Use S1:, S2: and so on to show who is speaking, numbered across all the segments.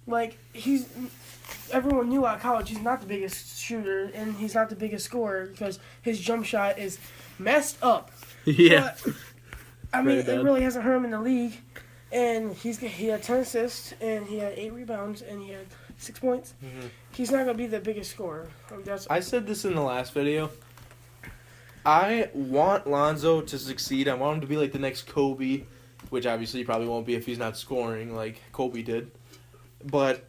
S1: Like, everyone knew at college he's not the biggest shooter and he's not the biggest scorer because his jump shot is messed up.
S2: Yeah.
S1: But, I mean, it really hasn't hurt him in the league. And he had 10 assists and he had 8 rebounds and he had 6 points.
S2: Mm-hmm.
S1: He's not going to be the biggest scorer.
S2: I said this in the last video. I want Lonzo to succeed. I want him to be like the next Kobe, which obviously he probably won't be if he's not scoring like Kobe did. But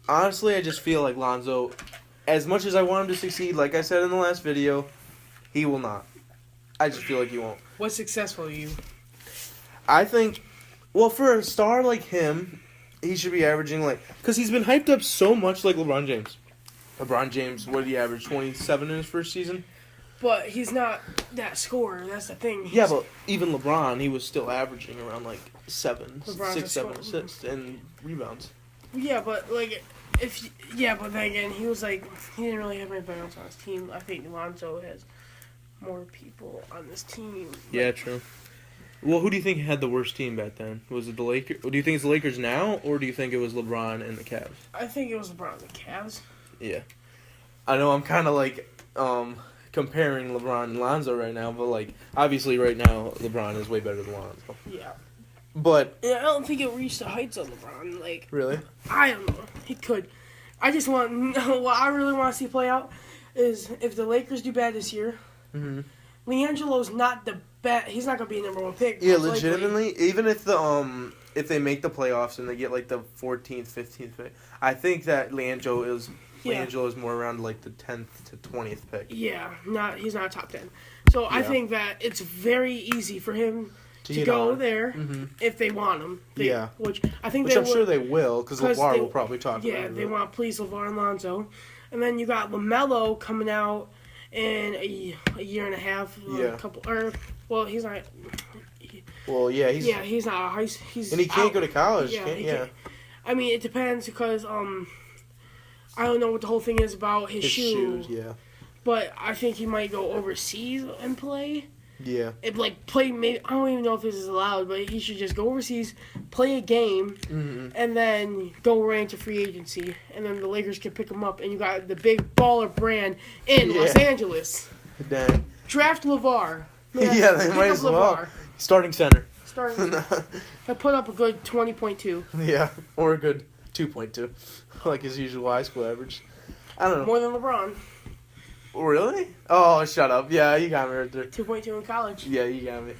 S2: honestly, I just feel like Lonzo, as much as I want him to succeed, like I said in the last video, he will not. I just feel like he won't.
S1: What's successful to you?
S2: I think, well, for a star like him, he should be averaging because he's been hyped up so much like LeBron James. LeBron James, what did he average, 27 in his first season?
S1: But he's not that scorer. That's the thing.
S2: Yeah, but even LeBron, he was still averaging around 7 assists and rebounds.
S1: Yeah, but but then again, he didn't really have anybody else on his team. I think Lonzo has more people on this team.
S2: Yeah, true. Well, who do you think had the worst team back then? Was it the Lakers? Do you think it's the Lakers now, or do you think it was LeBron and the Cavs?
S1: I think it was LeBron and the Cavs.
S2: Yeah. I know I'm kind of comparing LeBron and Lonzo right now, but obviously right now LeBron is way better than Lonzo.
S1: Yeah.
S2: But
S1: I don't think it reached the heights of LeBron.
S2: Really?
S1: I don't know. He could. I just what I really want to see play out is if the Lakers do bad this year.
S2: Mm-hmm.
S1: LiAngelo's not the best. He's not gonna be a number 1 pick.
S2: Yeah, legitimately. Even if if they make the playoffs and they get the 14th, 15th pick, I think that LiAngelo is more around the 10th to 20th pick.
S1: Yeah, he's not top 10. So I think that it's very easy for him to go there if they want him. Which I'm
S2: sure they will because LeVar will probably talk about it.
S1: Yeah, they want to please LeVar and Lonzo. And then you got LaMelo coming out in a year and a half. He's not. He's not a high.
S2: And he can't go to college.
S1: Can't. I mean, it depends because I don't know what the whole thing is about his shoes. Yeah. But I think he might go overseas and play.
S2: Yeah.
S1: Play. Maybe I don't even know if this is allowed, but he should just go overseas, play a game, and then go right into free agency, and then the Lakers can pick him up, and you got the big baller brand in Los Angeles.
S2: Dang.
S1: Draft LeVar.
S2: They might as well. Starting center.
S1: He'll put up a good 20.2.
S2: Yeah, or a good 2.2, like his usual high school average. I don't know.
S1: More than LeBron.
S2: Really? Oh, shut up. Yeah, you got me right there.
S1: 2.2 in college.
S2: Yeah, you got me.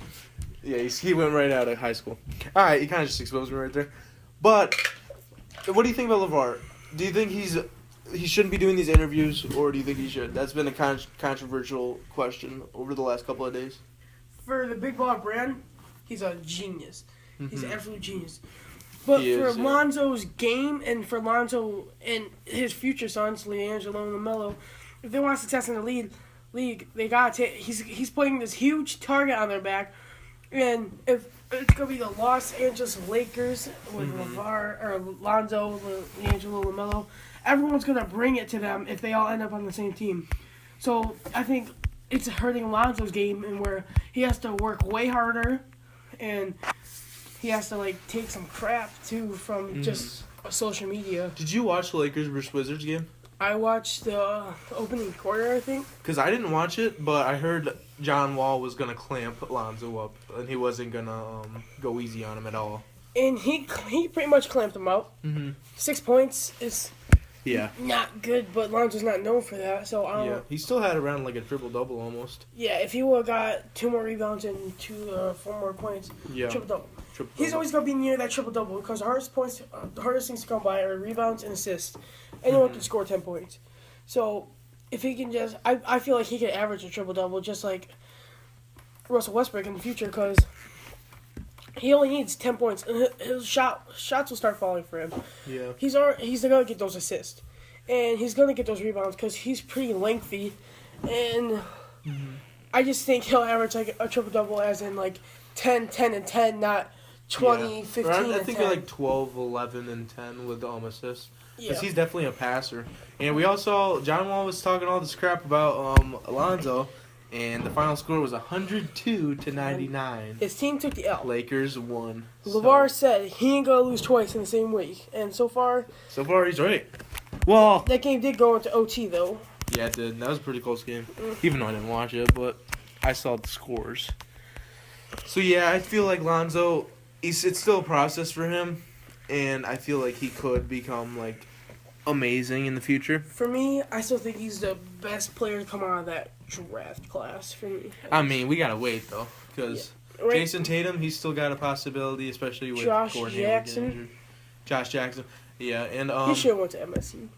S2: Yeah, he went right out of high school. All right, you kind of just exposed me right there. But what do you think about LeVar? Do you think he shouldn't be doing these interviews, or do you think he should? That's been a controversial question over the last couple of days.
S1: For the big baller brand, he's a genius. He's an absolute genius. But Lonzo's game and for Lonzo and his future sons, LiAngelo and LaMelo, if they want success in the league, they gotta take. He's putting this huge target on their back, and if it's gonna be the Los Angeles Lakers with LeVar or Lonzo, LiAngelo, LaMelo, everyone's gonna bring it to them if they all end up on the same team. So I think it's hurting Lonzo's game, and where he has to work way harder, and he has to take some crap too from just social media.
S2: Did you watch the Lakers versus Wizards game?
S1: I watched the opening quarter, I think. Because
S2: I didn't watch it, but I heard John Wall was going to clamp Lonzo up, and he wasn't going to go easy on him at all.
S1: And he pretty much clamped him out. 6 points is not good, but Lonzo's not known for that. So I don't
S2: he still had around a triple-double almost.
S1: Yeah, if he would have got 2 more rebounds and 4 more points, triple-double. He's always going to be near that triple-double because the hardest things to come by are rebounds and assists. Anyone can score 10 points. So, if he can just... I feel like he could average a triple-double just like Russell Westbrook in the future because he only needs 10 points. And his shots will start falling for him. Yeah. He's going to get those assists. And he's going to get those rebounds because he's pretty lengthy. And I just think he'll average a triple-double as in 10, 10, and 10, not 20, 15, and 10.
S2: I think 12, 11, and 10 with assists. Because he's definitely a passer. And we all saw John Wall was talking all this crap about Alonzo, And the final score was 102-99.
S1: His team took the L.
S2: Lakers won.
S1: LeVar said he ain't going to lose twice in the same week. And so far,
S2: he's right. Well,
S1: that game did go into OT, though.
S2: Yeah, it did. That was a pretty close game. Even though I didn't watch it, but I saw the scores. So, yeah, I feel like Lonzo, it's still a process for him. And I feel like he could become, like, amazing in the future.
S1: For me, I still think he's the best player to come out of that draft class for me.
S2: I mean, we gotta wait though, because Jason Tatum, he's still got a possibility, especially with Gordon Hayward getting injured. Josh Jackson, yeah, and
S1: he should have went to MSU.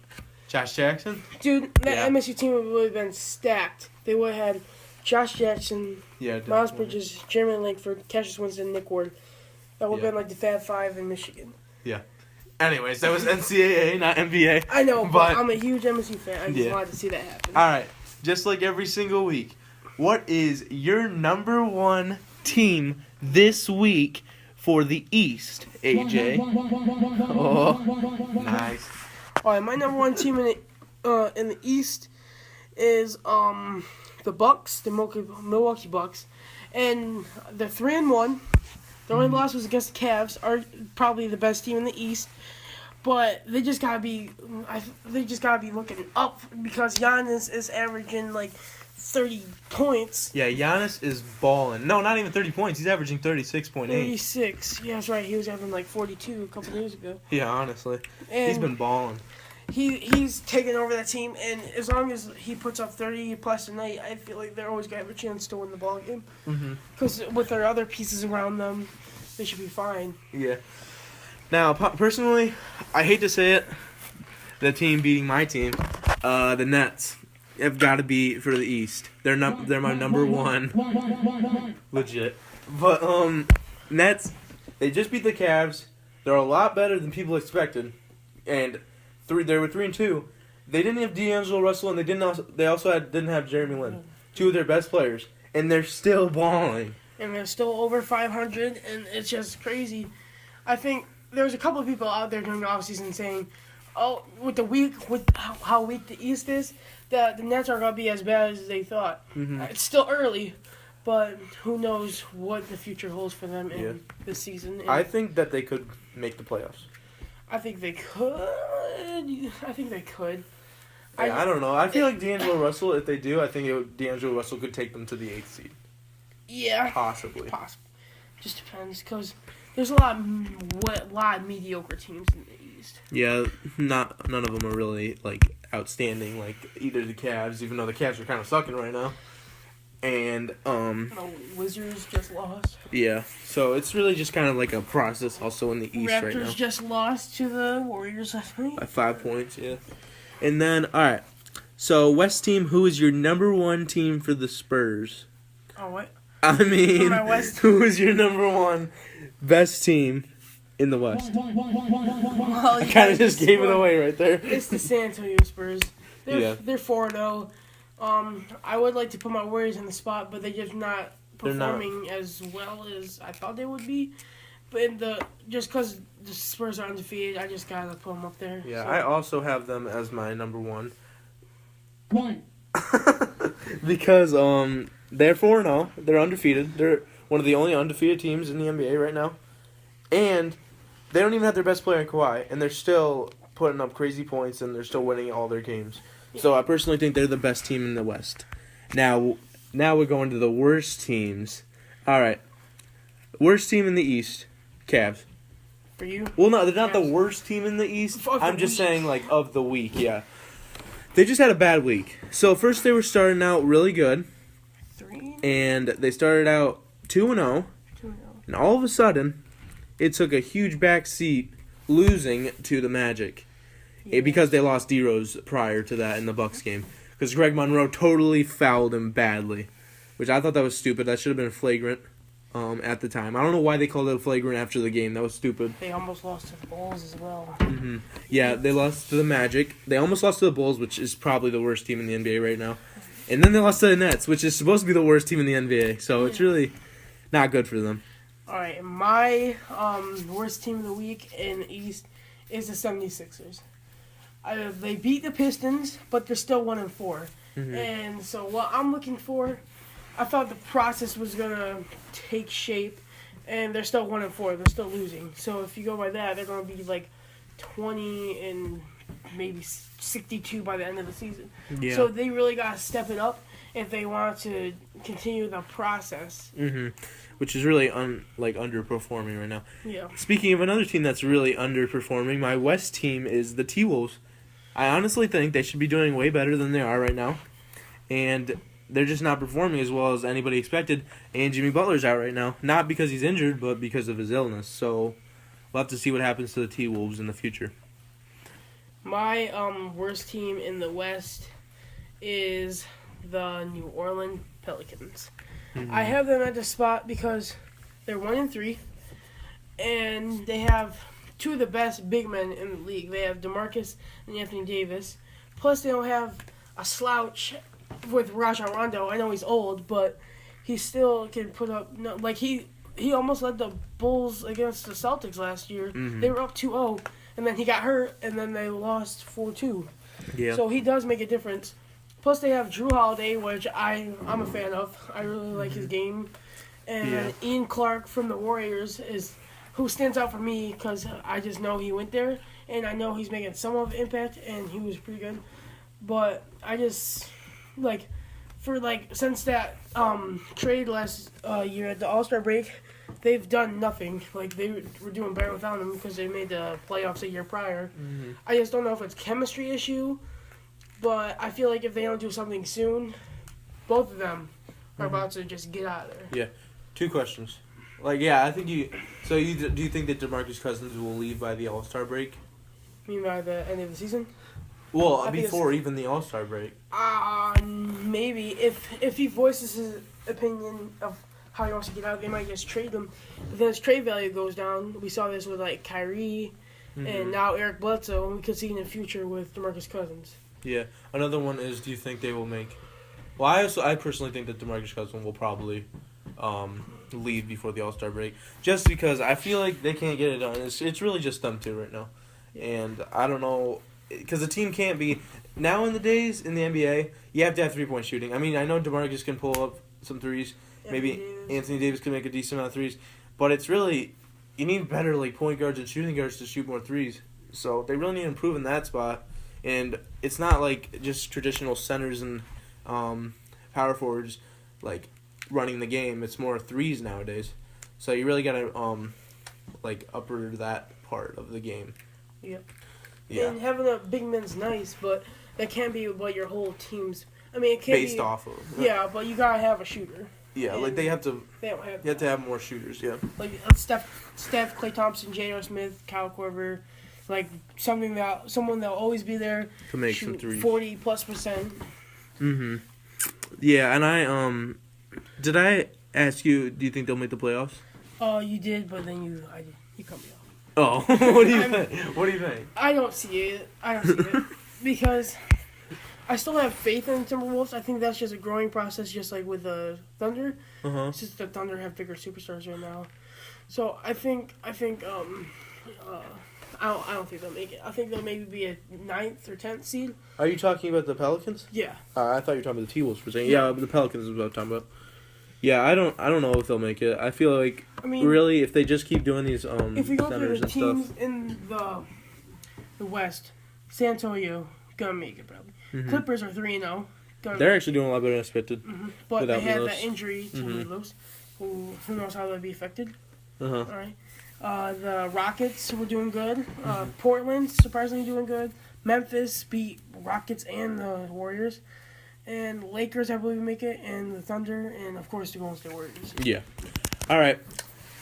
S2: Josh Jackson,
S1: dude, that MSU team would have been stacked. They would have had Josh Jackson, Miles Bridges, Jeremy Langford, Cassius Winston, Nick Ward. That would have been like the Fab Five in Michigan.
S2: Yeah. Anyways, that was NCAA, not NBA.
S1: I know, but I'm a huge MSU fan. I just wanted to see that happen.
S2: All right, just like every single week, what is your number one team this week for the East, AJ? Oh, nice.
S1: All right, my number one team in the East is the Bucks, the Milwaukee Bucks, and they're 3-1. The only loss was against the Cavs, are probably the best team in the East, but they just gotta be looking up because Giannis is averaging like 30 points.
S2: Yeah, Giannis is balling. No, not even 30 points. He's averaging 36.8.
S1: 36. Yeah, that's right. He was having like 42 a couple days ago.
S2: Yeah, honestly,
S1: and
S2: he's been balling.
S1: He's taken over that team, and as long as he puts up 30 plus a night, I feel like they're always gonna have a chance to win the ball game. Because with their other pieces around them, they should be fine.
S2: Yeah. Now, personally, I hate to say it, the team beating my team, the Nets, have got to be for the East. They're my number one, legit. But Nets, they just beat the Cavs. They're a lot better than people expected, and they were 3-2. They didn't have D'Angelo Russell, and they also didn't have Jeremy Lin, two of their best players, and they're still balling.
S1: And they're still over 500, and it's just crazy. I think there was a couple of people out there during the offseason saying, "Oh, with how weak the East is, the Nets aren't gonna be as bad as they thought." It's still early, but who knows what the future holds for them in this season. And
S2: I think that they could make the playoffs.
S1: I think they could.
S2: I don't know. I feel like D'Angelo Russell, if they do, I think D'Angelo Russell could take them to the 8th seed.
S1: Yeah.
S2: Possibly.
S1: Just depends, because there's a lot of mediocre teams in the East.
S2: Yeah, none of them are really, like, outstanding, like either the Cavs, even though the Cavs are kind of sucking right now. And,
S1: the Wizards just lost.
S2: Yeah, so it's really just kind of like a process also in the East right now.
S1: Raptors just lost to the Warriors last night.
S2: By 5 points, yeah. And then, alright, so West team, who is your number one team for the Spurs?
S1: Oh, what?
S2: I mean, who is your number one best team in the West?
S1: Well,
S2: I kind of just gave it away right there.
S1: It's the San Antonio Spurs. They're 4-0. I would like to put my Warriors in the spot, but they're just not performing as well as I thought they would be. But just because the Spurs are undefeated, I just gotta put them up there.
S2: Yeah, so. I also have them as my number one. Because they're 4-0. They're undefeated. They're one of the only undefeated teams in the NBA right now, and they don't even have their best player in Kawhi, and they're still putting up crazy points, and they're still winning all their games. So I personally think they're the best team in the West. Now we're going to the worst teams. All right, worst team in the East, Cavs.
S1: For you?
S2: Well, no, they're not the worst team in the East. I'm just saying, like, of the week, yeah. They just had a bad week. So first they were starting out really good, and they started out 2-0, and all of a sudden, it took a huge back seat, losing to the Magic. Because they lost D-Rose prior to that in the Bucks game. Because Greg Monroe totally fouled him badly. Which I thought that was stupid. That should have been flagrant at the time. I don't know why they called it a flagrant after the game. That was stupid.
S1: They almost lost to the Bulls as well.
S2: Yeah, they lost to the Magic. They almost lost to the Bulls, which is probably the worst team in the NBA right now. And then they lost to the Nets, which is supposed to be the worst team in the NBA. So it's really not good for them.
S1: All right, my worst team of the week in the East is the 76ers. They beat the Pistons, but they're still 1-4. And so what I'm looking for I thought the process was gonna take shape, and they're still 1-4. They're still losing. So if you go by that, they're gonna be like 20 and maybe 62 by the end of the season.
S2: Yeah.
S1: So they really gotta step it up if they want to continue the process.
S2: Which is really underperforming right now.
S1: Yeah.
S2: Speaking of another team that's really underperforming, my West team is the T-Wolves. I honestly think they should be doing way better than they are right now. And they're just not performing as well as anybody expected. And Jimmy Butler's out right now. Not because he's injured, but because of his illness. So we'll have to see what happens to the T-Wolves in the future.
S1: My worst team in the West is the New Orleans Pelicans. I have them at the spot because they're 1-3, and they have two of the best big men in the league. They have DeMarcus and Anthony Davis. Plus, they don't have a slouch with Rajon Rondo. I know he's old, but he still can put up. He almost led the Bulls against the Celtics last year. They were up 2-0, and then he got hurt, and then they lost 4-2.
S2: Yeah.
S1: So he does make a difference. Plus, they have Drew Holiday, which I'm a fan of. I really like his game. And Ian Clark from the Warriors is who stands out for me because I just know he went there. And I know he's making some of an impact, and he was pretty good. But I just, since that trade last year at the All-Star break, they've done nothing. They were doing better without him because they made the playoffs a year prior. I just don't know if it's a chemistry issue. But I feel like if they don't do something soon, both of them are about to just get out of there.
S2: Yeah. 2 questions. I think you... So do you think that DeMarcus Cousins will leave by the All-Star break?
S1: You mean by the end of the season?
S2: Well, before even the All-Star break.
S1: Maybe. If he voices his opinion of how he wants to get out, they might just trade him. But then his trade value goes down. We saw this with, Kyrie and now Eric Bledsoe, and we could see in the future with DeMarcus Cousins.
S2: Yeah. Another one is, do you think they will make... Well, I personally think that DeMarcus Cousins will probably leave before the All-Star break. Just because I feel like they can't get it done. It's really just them two right now. And I don't know... Because the team can't be... Now in the days in the NBA, you have to have three-point shooting. I mean, I know DeMarcus can pull up some threes. Maybe Anthony Davis can make a decent amount of threes. But it's really... You need better point guards and shooting guards to shoot more threes. So they really need to improve in that spot. And it's not just traditional centers and power forwards running the game. It's more threes nowadays. So you really gotta upper that part of the game.
S1: Yep.
S2: Yeah.
S1: And having a big man's nice, but that can't be what your whole team's. I mean, it can't
S2: based off of.
S1: Yeah, but you gotta have a shooter.
S2: Yeah, they have to.
S1: They don't have.
S2: You have to have more shooters. Yeah.
S1: Steph, Klay Thompson, J.R. Smith, Kyle Korver. Someone that'll always be there
S2: to make some threes.
S1: 40+%.
S2: Yeah, and I did I ask you? Do you think they'll make the playoffs?
S1: Oh, you did, but then you cut me off.
S2: Oh, what do you think? What do you think?
S1: I don't see it. Because I still have faith in Timberwolves. I think that's just a growing process, just like with the Thunder. It's just the Thunder have bigger superstars right now. So I think I don't think they'll make it. I think they'll maybe be a 9th or 10th seed.
S2: Are you talking about the Pelicans?
S1: Yeah.
S2: I thought you were talking about the T-Wolves for a second. Yeah, but the Pelicans is what I'm talking about. Yeah, I don't know if they'll make it. I feel like really if they just keep doing these
S1: if we go through the teams
S2: stuff.
S1: in the West, San Antonio gonna make it probably. Clippers are 3-0.
S2: They're actually doing a lot better than expected.
S1: But they had that injury to Milos, who knows how they'll be affected. All right. The Rockets were doing good. Portland surprisingly doing good. Memphis beat Rockets and the Warriors. And Lakers, I believe, make it. And the Thunder. And, of course, the Golden State Warriors.
S2: Yeah. All right.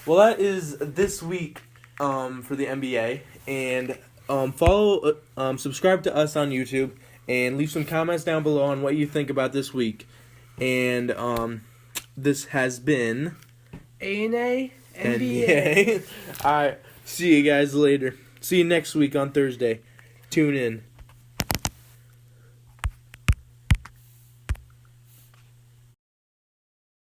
S2: Well, that is this week for the NBA. And subscribe to us on YouTube. And leave some comments down below on what you think about this week. And this has been...
S1: A&A NBA.
S2: All right. See you guys later. See you next week on Thursday. Tune in.